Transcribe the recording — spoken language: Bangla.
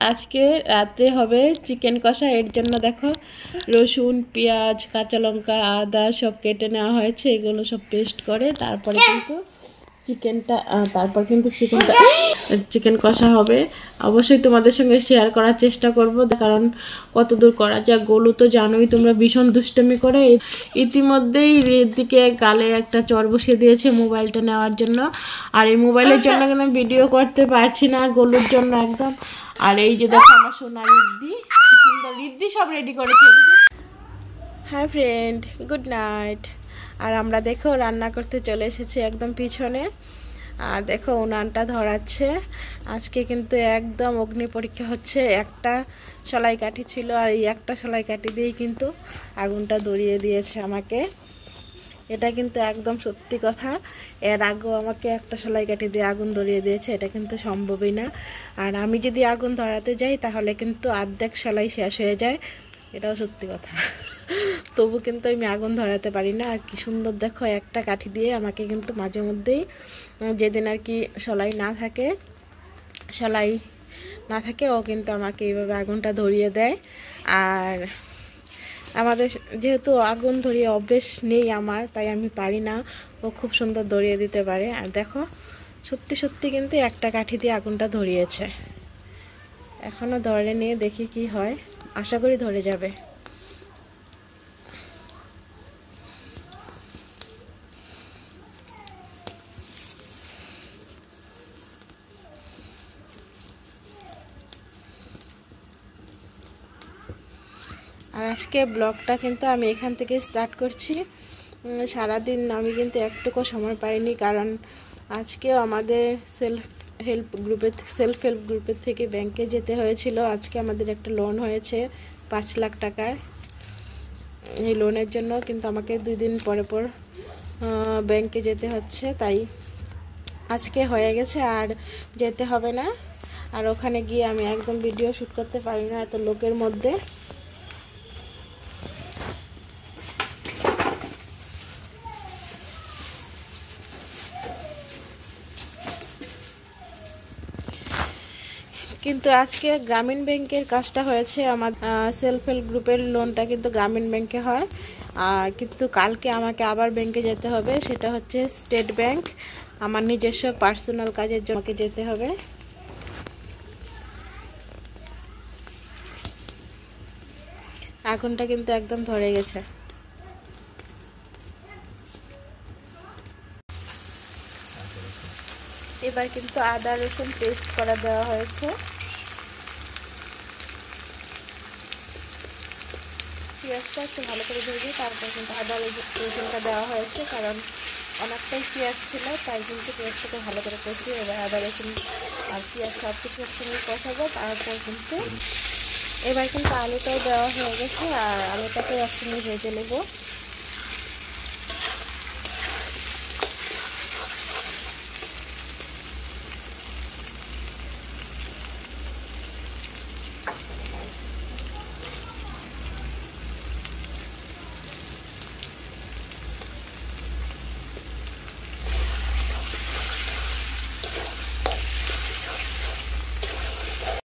আজকে রাতে হবে চিকেন কষা। এর জন্য দেখো রসুন, পেঁয়াজ, কাঁচা লঙ্কা, আদা সব কেটে নেওয়া হয়েছে। এগুলো সব পেস্ট করে তারপরে কিন্তু চিকেন কষা হবে। অবশ্যই তোমাদের সঙ্গে শেয়ার করার চেষ্টা করব, কারণ কতদূর করা যায়। গোলু তো জানোই তোমরা ভীষণ দুষ্টুমি করে। ইতিমধ্যেই দিকে গালে একটা চর বসিয়ে দিয়েছে মোবাইলটা নেওয়ার জন্য। আর এই মোবাইলের জন্য কিন্তু ভিডিও করতে পারছি না, গোলুর জন্য একদম। আর এই যে দেখো আমার সোনা রিদ্দি, কি সুন্দর রিদ্দি সব রেডি করেছে। Hi friend, good night. আর আমরা দেখো রান্না করতে চলে এসেছি একদম পিছনে। আর দেখো উনানটা ধরাচ্ছে। আজকে কিন্তু একদম অগ্নি পরীক্ষা হচ্ছে। একটা সেলাই কাঠি ছিল, আর এই একটা সেলাই কাঠি দিয়েই কিন্তু আগুনটা ধরিয়ে দিয়েছে আমাকে। এটা কিন্তু একদম সত্যি কথা। এর আগেও আমাকে একটা সেলাই কাঠি দিয়ে আগুন ধরিয়ে দিয়েছে, এটা কিন্তু সম্ভবই না। আর আমি যদি আগুন ধরাতে যাই তাহলে কিন্তু অর্ধেক সেলাই শেষ হয়ে যায়, এটাও সত্যি কথা। তবু কিন্তু আমি আগুন ধরাতে পারি না। আর কি সুন্দর দেখো একটা কাঠি দিয়ে আমাকে কিন্তু মাঝে মধ্যেই, যেদিন আর কি সেলাই না থাকে ও কিন্তু আমাকে এইভাবে আগুনটা ধরিয়ে দেয়। আর আমাদের যেহেতু আগুন ধরিয়ে অভ্যেস নেই আমার, তাই আমি পারি না। ও খুব সুন্দর ধরিয়ে দিতে পারে। আর দেখো সত্যি সত্যি কিন্তু একটা কাঠি দিয়ে আগুনটা ধরিয়েছে। এখনও ধরে নিয়ে দেখি কি হয়, আশা করি ধরে যাবে। আর আজকে ব্লগটা কিন্তু আমি এখান থেকে স্টার্ট করছি। সারাদিন আমি কিন্তু একটুকু সময় পাইনি, কারণ আজকেও আমাদের সেলফ হেল্প গ্রুপের থেকে ব্যাংকে যেতে হয়েছিল। আজকে আমাদের একটা লোন হয়েছে 5 লাখ টাকার। এই লোনের জন্য কিন্তু আমাকে 2 দিন পর ব্যাংকে যেতে হচ্ছে, তাই আজকে হয়ে গেছে আর যেতে হবে না। আর ওখানে গিয়ে আমি একদম ভিডিও শ্যুট করতে পারি না এত লোকের মধ্যে। কিন্তু আজকে গ্রামীণ ব্যাংকের কাজটা হয়েছে। আমার সেলফ হেল্প গ্রুপের লোনটা কিন্তু গ্রামীণ ব্যাংকে হয়। আর কিন্তু কালকে আমাকে আবার ব্যাংকে যেতে হবে, সেটা হচ্ছে স্টেট ব্যাংক। আমার নিজস্ব পার্সোনাল কাজের জন্য আমাকে যেতে হবে। আগুনটা কিন্তু একদম ধরে গেছে। এবার কিন্তু আদা রসুন পেস্ট করা দেওয়া হয়েছে। পেঁয়াজটা একটু ভালো করে ভেজে তারপর কিন্তু আদা রসুনটা দেওয়া হয়েছে, কারণ অনেকটাই পেঁয়াজ ছিল, তাই কিন্তু পেঁয়াজটাকে ভালো করে কষিয়ে এবার আদা রসুন আর পেঁয়াজ সব কিছু একসঙ্গে কষাবো। তারপর কিন্তু এবার কিন্তু আলুটাও দেওয়া হয়ে গেছে, আর আলুটাকে একসঙ্গে ভেজে নেব।